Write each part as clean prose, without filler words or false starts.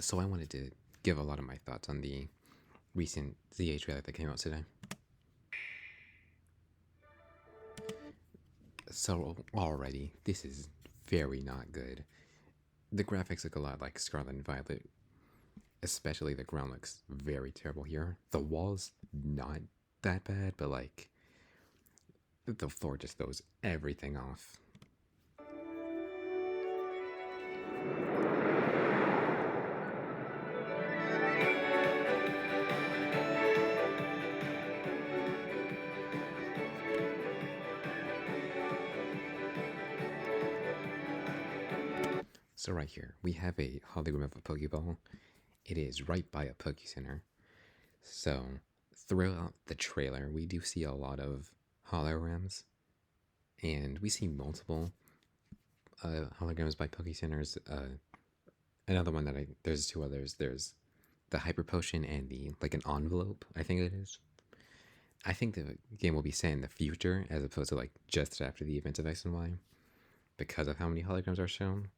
So I wanted to give a lot of my thoughts on the recent ZA trailer that came out today. So already, this is very not good. The graphics look a lot like Scarlet and Violet, especially the ground looks very terrible here. The walls not that bad, but like the floor just throws everything off. So right here, we have a hologram of a Pokeball. It is right by a Poke Center. So throughout the trailer, we do see a lot of holograms, and we see multiple holograms by Poke Centers. Another one that there's two others. There's the Hyper Potion and the like an envelope. I think it is. I think the game will be set in the future as opposed to like just after the events of X and Y because of how many holograms are shown.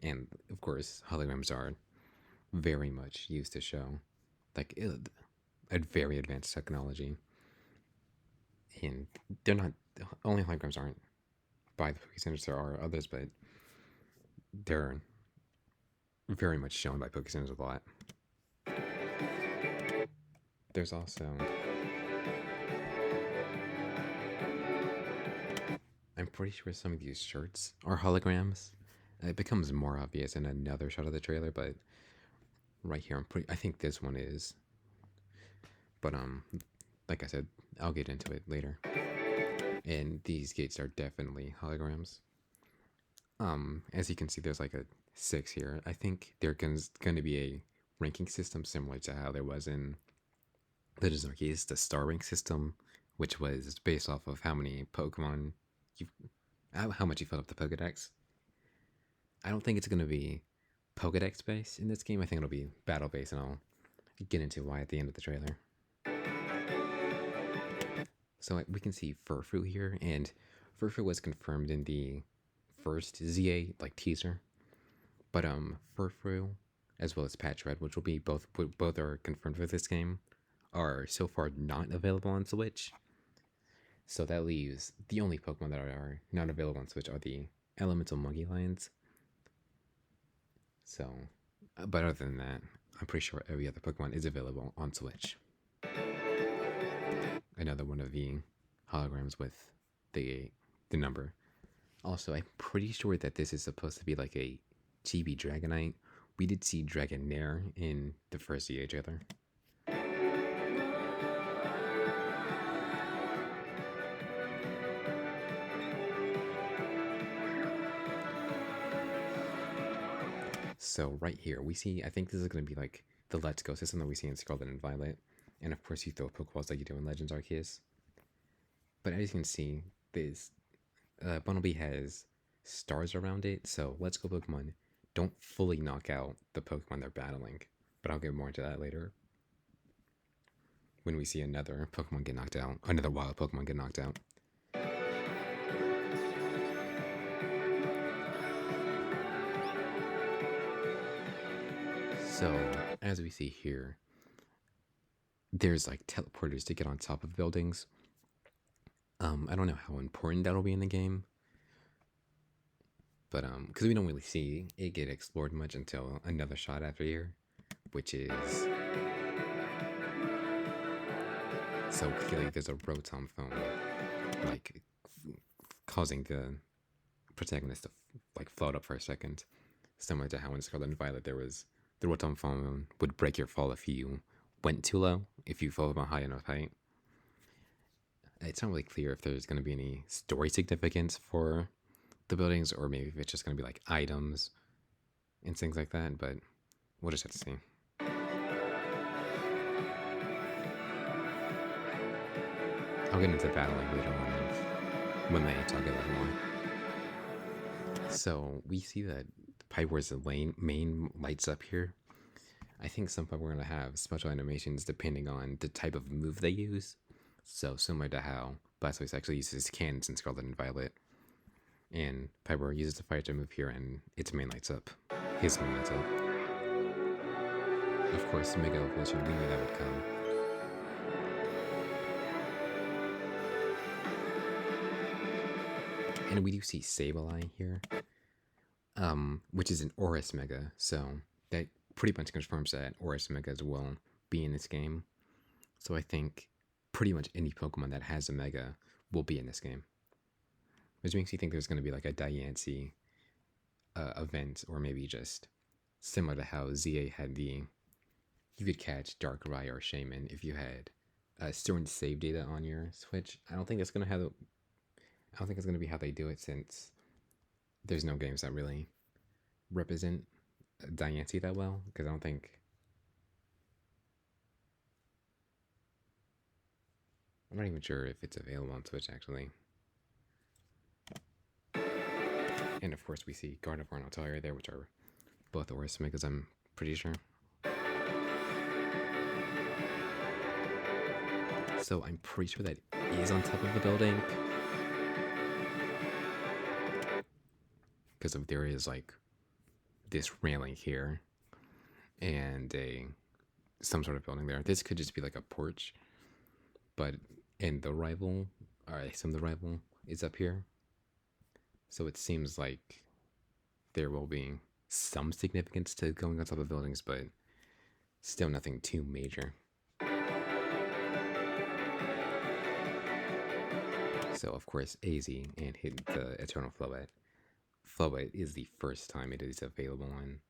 And of course, holograms are very much used to show like a very advanced technology. And they're not only holograms aren't by the Poke Centers. There are others, but they're very much shown by Poke Centers a lot. There's also I'm pretty sure some of these shirts are holograms. It becomes more obvious in another shot of the trailer, but right here, I think this one is. But like I said, I'll get into it later. And these gates are definitely holograms. As you can see, there's like a 6 here. I think there's going to be a ranking system similar to how there was in Legends Arceus, the star rank system, which was based off of how many Pokemon how much you filled up the Pokedex. I don't think it's going to be Pokedex based in this game. I think it'll be battle based, and I'll get into why at the end of the trailer. So we can see Furfrou here, and Furfrou was confirmed in the first ZA like teaser. But Furfrou as well as Patch Red, which will be both are confirmed for this game, are so far not available on Switch. So that leaves the only Pokemon that are not available on Switch are the Elemental Muggylions. So, but other than that, I'm pretty sure every other Pokemon is available on Switch. Another one of the holograms with the number. Also, I'm pretty sure that this is supposed to be like a Chibi Dragonite. We did see Dragonair in the first EA trailer. So right here, we see, I think this is going to be like the Let's Go system that we see in Scarlet and Violet. And of course, you throw Pokeballs like you do in Legends Arceus. But as you can see, this Bunnelby has stars around it, so Let's Go Pokemon don't fully knock out the Pokemon they're battling. But I'll get more into that later. When we see another Pokemon get knocked out, another wild Pokemon get knocked out. So, as we see here, there's like teleporters to get on top of buildings. I don't know how important that'll be in the game, but because we don't really see it get explored much until another shot after here, which is so clearly there's a Rotom phone like causing the protagonist to like float up for a second, similar to how in Scarlet and Violet there was the Rotom phone would break your fall if you went too low, if you fell from a high enough height. It's not really clear if there's going to be any story significance for the buildings, or maybe if it's just going to be like items and things like that, but we'll just have to see. I'll get into battling later on when they talk about it more. So we see that Pipeware's main lights up here. I think some people are going to have special animations depending on the type of move they use. So similar to how Blastoise actually uses cannons in Scarlet and Violet, and Piper uses the fire type move here, and its main lights up. His main lights up. Of course, Mega Evolution, we knew that would come. And we do see Sableye here, which is an Oris Mega, so that pretty much confirms that Oris Megas will be in this game. So I think pretty much any Pokemon that has a Mega will be in this game. Which makes me think there's going to be like a Diancie event, or maybe just similar to how ZA had the, you could catch Darkrai or Shaman if you had certain save data on your Switch. I don't think it's going to be how they do it, since there's no games that really represent Diancie that well, because I'm not even sure if it's available on Switch, actually. And of course, we see Gardevoir and Altaria there, which are both Oris Megas, I'm pretty sure. So I'm pretty sure that is on top of the building, because there is like this railing here and some sort of building there. This could just be like a porch, but the rival is up here. So it seems like there will be some significance to going on top of buildings, but still nothing too major. So of course, AZ and hit the Eternal Floette. Floette is the first time it is available on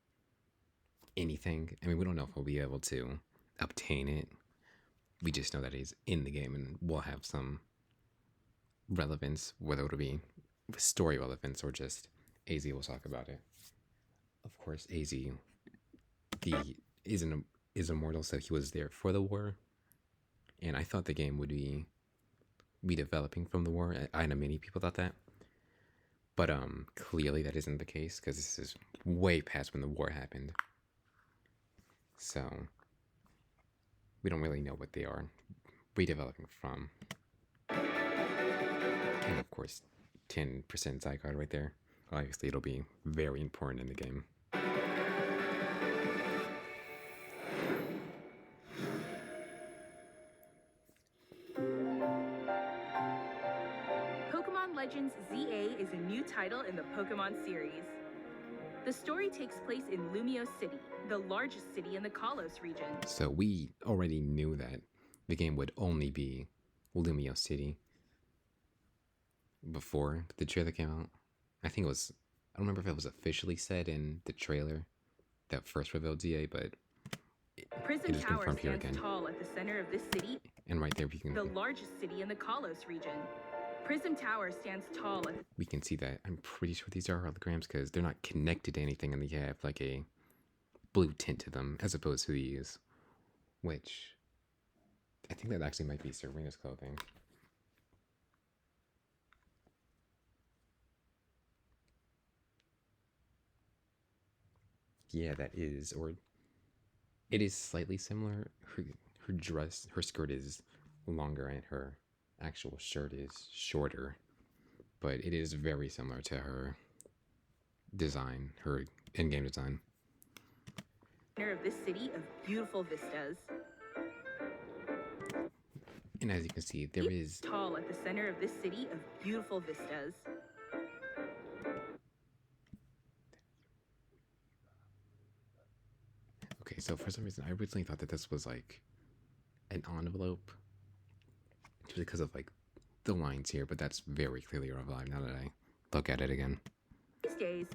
anything. I mean, we don't know if we'll be able to obtain it. We just know that it is in the game and will have some relevance, whether it'll be story relevance or just AZ will talk about it. Of course, AZ is immortal, so he was there for the war, and I thought the game would be developing from the war. I know many people thought that, but clearly that isn't the case, because this is way past when the war happened. So we don't really know what they are redeveloping from. And of course, 10% Zygarde right there. Obviously, it'll be very important in the game. Pokemon Legends ZA is a new title in the Pokemon series. The story takes place in Lumiose City, the largest city in the Kalos region. So we already knew that the game would only be Lumiose City before the trailer came out. I think it was, I don't remember if it was officially said in the trailer that first revealed ZA, but Prism it is Tower confirmed here stands again. tall at the center of this city, And right there we can, the largest city in the Kalos region. Prism Tower stands tall at we can see that. I'm pretty sure these are holograms because they're not connected to anything and they have like a blue tint to them as opposed to these, which I think that actually might be Serena's clothing. Yeah, that is, or it is slightly similar. Her dress, her skirt is longer and her actual shirt is shorter, but it is very similar to her design, her in-game design. center of this city of beautiful vistas. And as you can see, there is tall at the center of this city of beautiful vistas. okay. So for some reason, I originally thought that this was like an envelope, just because of like the lines here, but that's very clearly Revive now that I look at it again. These days,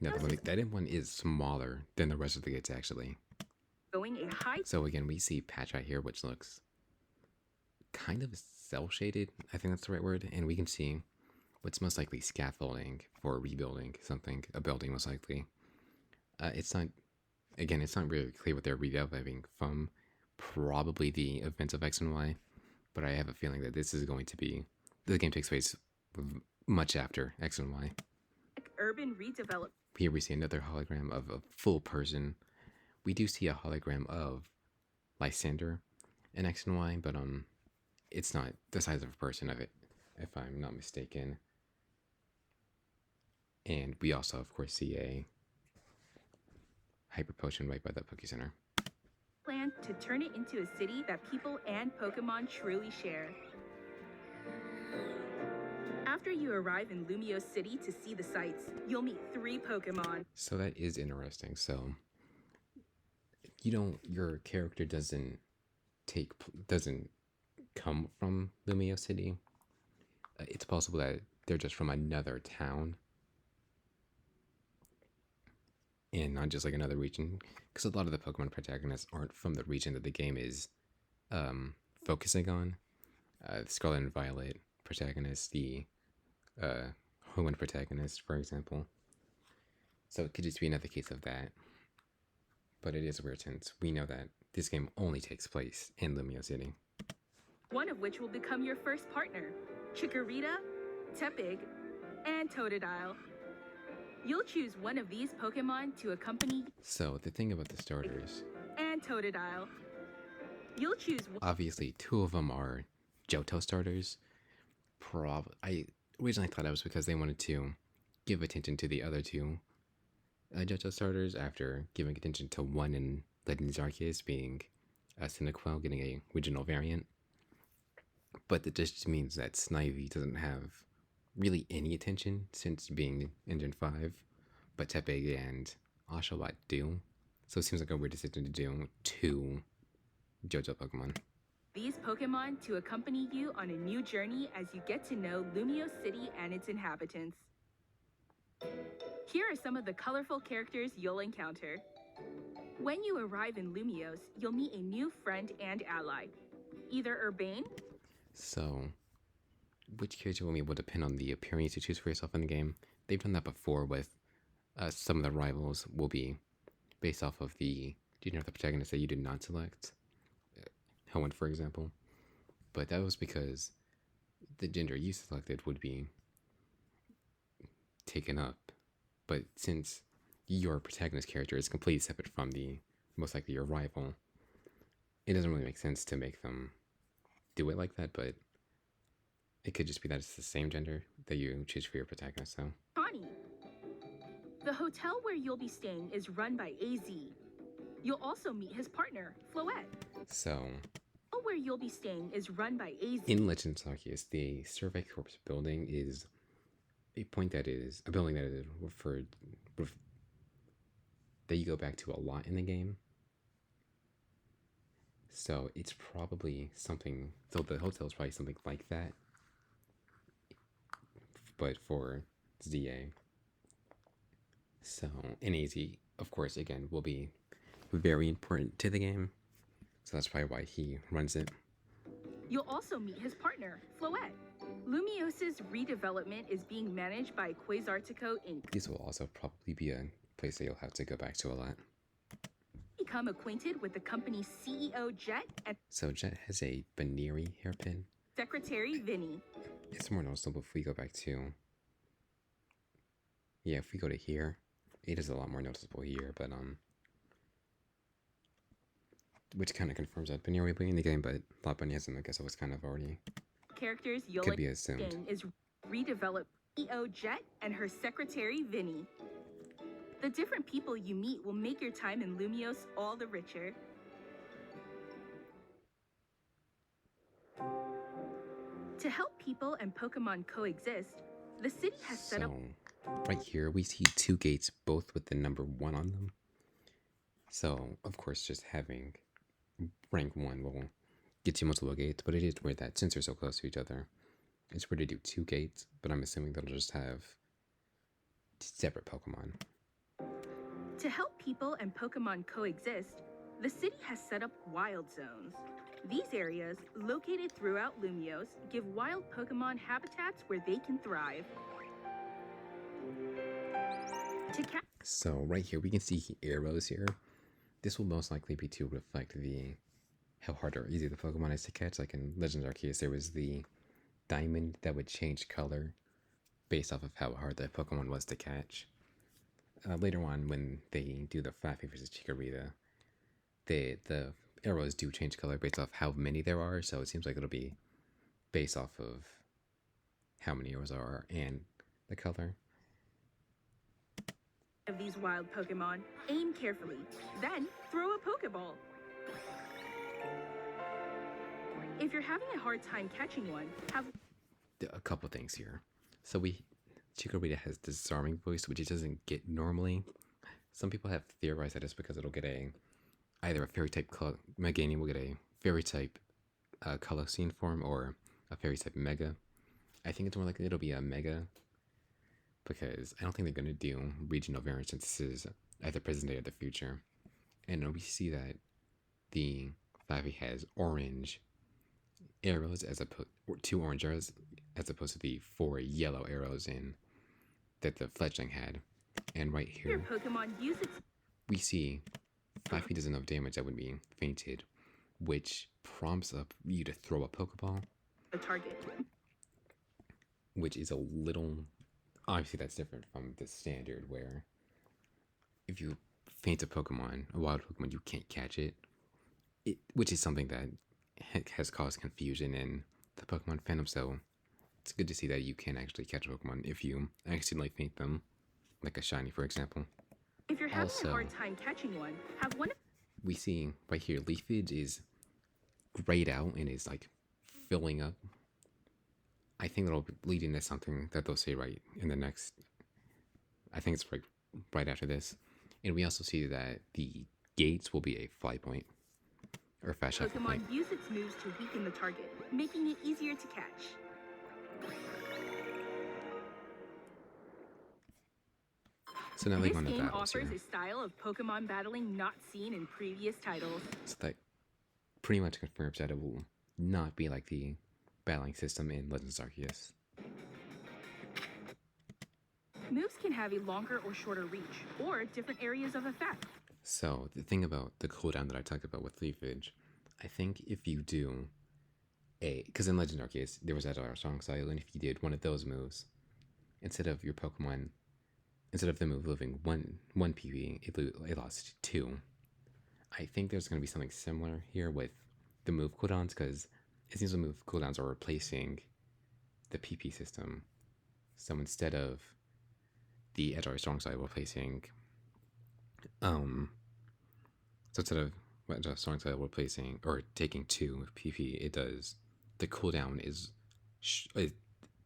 No, that one is smaller than the rest of the gates actually. going a high. So again, we see Patch right here, which looks kind of cell shaded. I think that's the right word. And we can see what's most likely scaffolding for rebuilding something, a building most likely. It's not really clear what they're redeveloping from. Probably the events of X and Y, but I have a feeling that this is going to be, the game takes place much after X and Y. Urban redevelopment. Here we see another hologram of a full person. We do see a hologram of Lysander in X and Y, but it's not the size of a person of it, if I'm not mistaken. And we also, of course, see a Hyper Potion right by the Poké Center. plan to turn it into a city that people and Pokemon truly share. After you arrive in Lumio City to see the sights, you'll meet 3 Pokemon. So that is interesting. So your character doesn't come from Lumio City. It's possible that they're just from another town and not just like another region, because a lot of the Pokemon protagonists aren't from the region that the game is focusing on. Scarlet and Violet protagonist, the Hoenn protagonist, for example. So it could just be another case of that. But it is weird since we know that this game only takes place in Lumio City. One of which will become your first partner, Chikorita, Tepig, and Totodile. You'll choose one of these Pokemon to accompany So the thing about the starters, and Totodile. You'll choose obviously 2 of them are Johto starters. I originally thought that was because they wanted to give attention to the other 2 Johto starters after giving attention to one in Legends Arceus being Cyndaquil getting a regional variant. But that just means that Snivy doesn't have really any attention since being in Gen 5, but Tepig and Oshawott do. So it seems like a weird decision to do 2 JoJo Pokemon. these Pokemon to accompany you on a new journey as you get to know Lumio City and its inhabitants. Here are some of the colorful characters you'll encounter. When you arrive in Lumiose, you'll meet a new friend and ally, either Urbane, So, which character will depend on the appearance you choose for yourself in the game. They've done that before with some of the rivals will be based off of the protagonist that you did not select. Hoenn, for example. But that was because the gender you selected would be taken up. But since your protagonist character is completely separate from the most likely your rival, it doesn't really make sense to make them do it like that, but it could just be that it's the same gender that you choose for your protagonist, so. Connie. The hotel where you'll be staying is run by AZ. You'll also meet his partner, Floette. So, Where you'll be staying is run by AZ. in Legends Arceus, the Survey Corps building is a building that is that you go back to a lot in the game. So it's probably something. So the hotel is probably something like that, but for ZA. So and AZ, of course, again will be very important to the game. So that's probably why he runs it. You'll also meet his partner, Floette. Lumiose's redevelopment is being managed by Quasartico Inc. This will also probably be a place that you'll have to go back to a lot. Become acquainted with the company's CEO, Jet, and So Jet has a Baneri hairpin. Secretary, Vinny. It's more noticeable if we go back to... Yeah, if we go to here, it is a lot more noticeable here, but which kind of confirms that Baneri will be in the game, but Lopunny hasn't, I guess it was kind of already... Characters you'll Could be assumed. is redeveloped CEO Jet and her secretary, Vinny. The different people you meet will make your time in Lumiose all the richer. To help people and Pokemon coexist, the city has set up... right here, we see 2 gates, both with the number 1 on them. So, of course, just having rank 1 will get you multiple gates, but it is weird that since they're so close to each other, it's weird to do 2 gates, but I'm assuming they'll just have separate Pokemon. To help people and Pokemon coexist, the city has set up wild zones. These areas, located throughout Lumiose, give wild Pokemon habitats where they can thrive. So right here, we can see arrows here. This will most likely be to reflect how hard or easy the Pokemon is to catch. Like in Legends Arceus, there was the diamond that would change color based off of how hard that Pokemon was to catch. Later on, when they do the Flaaffy versus Chikorita, the arrows do change color based off how many there are, so it seems like it'll be based off of how many arrows there are and the color. Of these wild Pokemon, aim carefully, then throw a Pokeball. If you're having a hard time catching one, have A couple things here. So Chikorita has disarming voice, which it doesn't get normally. Some people have theorized that it's because it'll get either a fairy type Meganium will get a fairy type Colosseum form or a fairy type Mega. I think it's more likely it'll be a Mega because I don't think they're going to do regional variants since this is either present day or the future. And we see that the 5e has orange arrows as opposed 2 orange arrows as opposed to the 4 yellow arrows that the fledgling had. And right your here Pokemon use its we see 5e does enough damage that would be fainted, which prompts up you to throw a Pokeball, target. which is a little obviously that's different from the standard where if you faint a wild Pokemon, you can't catch it, which is something that has caused confusion in the Pokemon fandom. So it's good to see that you can actually catch a Pokemon if you accidentally faint them, like a shiny, for example. If you're having Also, a hard time catching one, have one. We see right here, leafage is grayed out and is like filling up. I think that'll lead into something that they'll say right in the next. I think it's right after this. And we also see that the gates will be a fly point or fast shuffle point. Pokemon use its moves to weaken the target, making it easier to catch. So now they This go into game battles offers here. a style of Pokemon battling not seen in previous titles. So that pretty much confirms that it will not be like the battling system in Legends Arceus. Moves can have a longer or shorter reach, or different areas of effect. So the thing about the cooldown that I talked about with leafage, I think if you do because in Legend Arceus there was that strong style, and if you did one of those moves, instead of the move losing one PP, it lost 2. I think there's going to be something similar here with the move cooldowns, because it seems the move cooldowns are replacing the PP system. So instead of the Edge strong style replacing strong style replacing or taking 2 PP, it does the cooldown it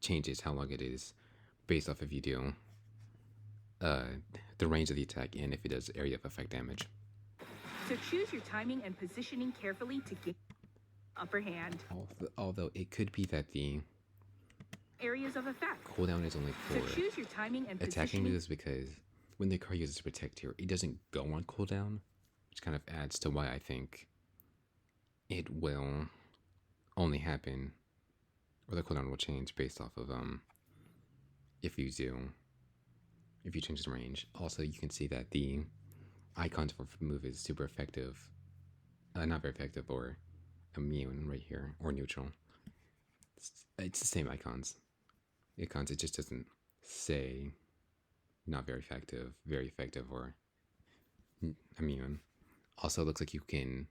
changes how long it is based off if you do the range of the attack and if it does area of effect damage. So choose your timing and positioning carefully to get upper hand. Although it could be that the Areas of effect. cooldown is only So for choose your timing and attacking positioning. moves, because when the card uses Protect here, it doesn't go on cooldown, which kind of adds to why I think it will only happen, or the cooldown will change based off of if you change the range. Also, you can see that the icons for the move is super effective, not very effective, or immune right here, or neutral. It's the same icons. It just doesn't say not very effective, or immune. Also, it looks like you can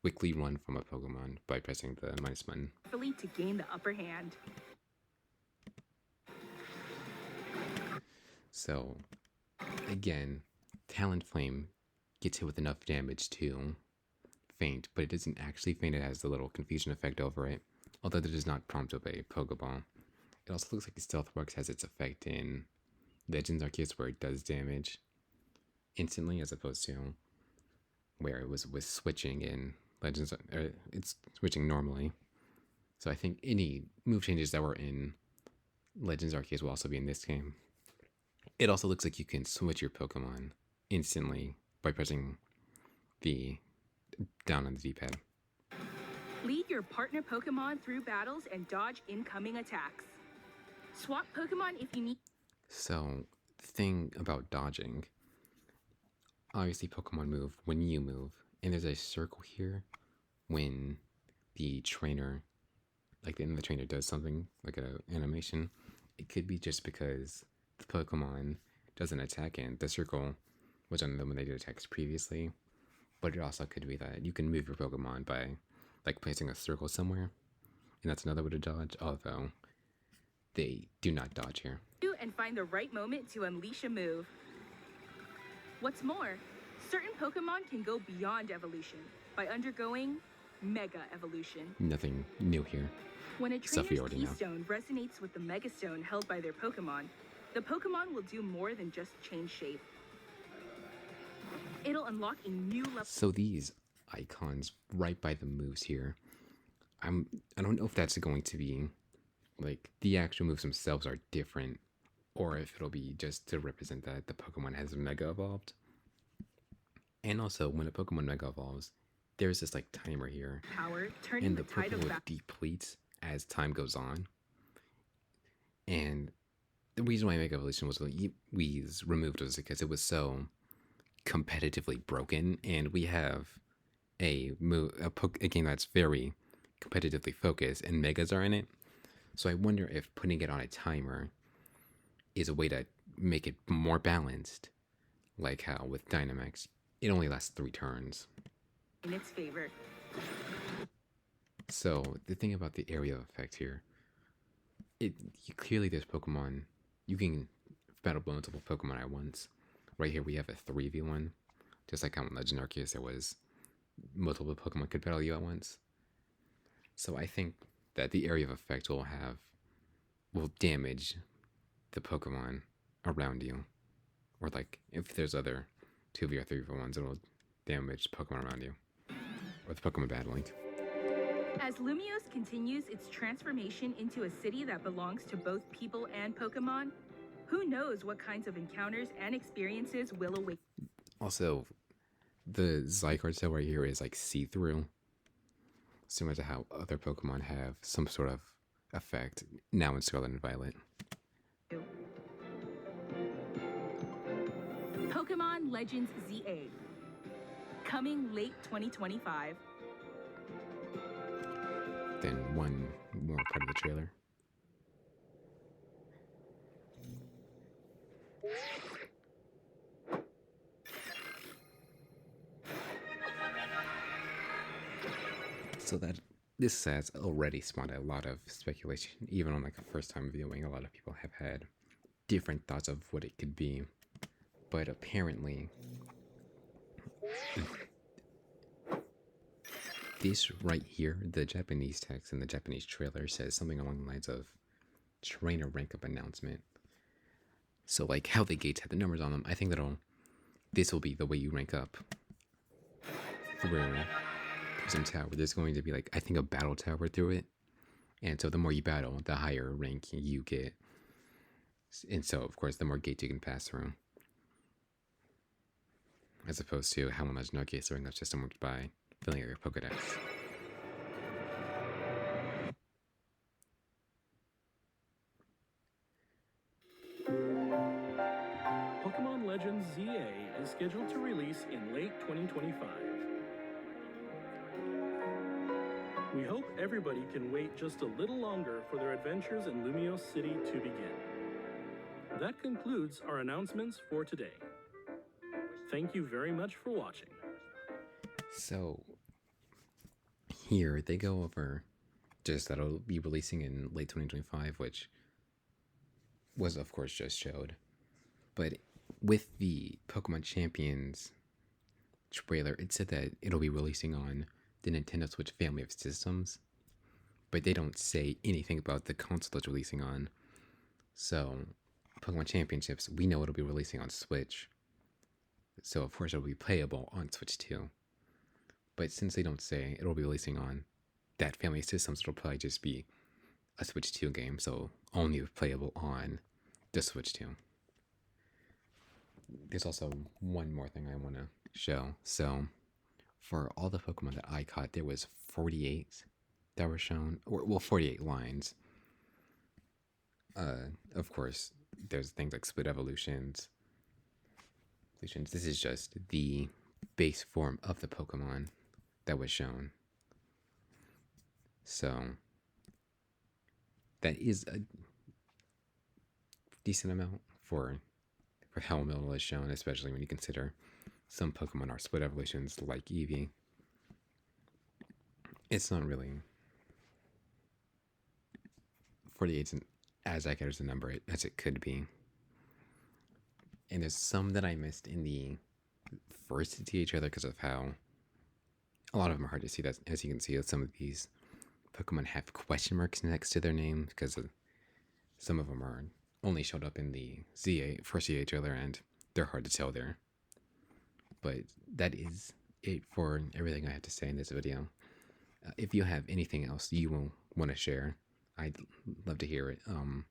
quickly run from a Pokemon by pressing the minus button. Carefully to gain the upper hand. So, again, Talonflame gets hit with enough damage to faint, but it doesn't actually faint. It has the little confusion effect over it, although that does not prompt up a Pokeball. It also looks like Stealth Rocks has its effect in Legends Arceus, where it does damage instantly, as opposed to where it was switching in Legends. It's switching normally. So I think any move changes that were in Legends Arceus will also be in this game. It also looks like you can switch your Pokemon instantly by pressing the down on the D-pad. Lead your partner Pokemon through battles and dodge incoming attacks. Swap Pokemon if you need. So, the thing about dodging, obviously Pokemon move when you move, and there's a circle here when the trainer, like the end of the trainer does something, like an animation. It could be just because the Pokemon doesn't attack and the circle was on them when they did attacks previously, but it also could be that you can move your Pokemon by like placing a circle somewhere, and that's another way to dodge, although they do not dodge here. And find the right moment to unleash a move. What's more, Certain Pokemon can go beyond evolution by undergoing Mega Evolution. Nothing new here. When a Stuff we trainer's already know. Keystone resonates with the Megastone held by their Pokemon, the Pokemon will do more than just change shape. It'll unlock a new level. So these icons right by the moves here, I don't know if that's going to be like the actual moves themselves are different, or if it'll be just to represent that the Pokemon has Mega Evolved. And also, when a Pokemon Mega Evolves, there's this like timer here, Power, turning and the the tide of Pokemon depletes as time goes on. And the reason why Mega Evolution was removed was because it was so competitively broken, and we have a game that's very competitively focused, and Megas are in it. So I wonder if putting it on a timer is a way to make it more balanced, like how with Dynamax, it only lasts 3 turns. in its favor. So the thing about the area effect here, clearly there's Pokemon, you can battle multiple Pokemon at once. Right here we have a 3v1, just like how in Legend Arceus there was multiple Pokemon could battle you at once. So I think that the area of effect will damage the Pokemon around you. Or like if there's other 2v or 3v1s, it'll damage the Pokemon around you. Or the Pokemon battling. As Lumiose continues its transformation into a city that belongs to both people and Pokemon, who knows what kinds of encounters and experiences will await. Also, the Zygarde cell right here is like see-through, similar to how other Pokemon have some sort of effect now in Scarlet and Violet. Pokemon Legends ZA, coming late 2025. Then one more part of the trailer. So that this has already spawned a lot of speculation, even on like a first time viewing. A lot of people have had different thoughts of what it could be, but apparently this right here, the Japanese text in the Japanese trailer says something along the lines of trainer rank up announcement. So like how the gates have the numbers on them, I think this will be the way you rank up through some tower. There's going to be like, I think, a battle tower through it, and so the more you battle, the higher rank you get, and so of course the more gates you can pass through, as opposed to how much no gates throwing up system works by filling out your Pokedex. Pokemon Legends ZA is scheduled to release in late 2025. We hope everybody can wait just a little longer for their adventures in Lumiose City to begin. That concludes our announcements for today. Thank you very much for watching. So here they go over just that it'll be releasing in late 2025, which was of course just showed. But with the Pokemon Champions trailer, it said that it'll be releasing on the Nintendo Switch family of systems, but they don't say anything about the console it's releasing on. So Pokemon Championships, we know it'll be releasing on Switch, so of course it'll be playable on Switch too. But since they don't say it'll be releasing on that family of systems, it'll probably just be a Switch 2 game, so only playable on the Switch 2. There's also one more thing I want to show. So for all the Pokemon that I caught, there was 48 that were shown, or well, 48 lines. Of course, there's things like split evolutions. This is just the base form of the Pokemon that was shown. So that is a decent amount for how little is shown, especially when you consider some Pokemon are split evolutions like Eevee. It's not really 48's as accurate as a number as it could be. And there's some that I missed in the forced to each other because of how a lot of them are hard to see. That, as you can see, some of these Pokemon have question marks next to their name because some of them are only showed up in the ZA for each other, and they're hard to tell there. But that is it for everything I have to say in this video. If you have anything else you will want to share, I'd love to hear it.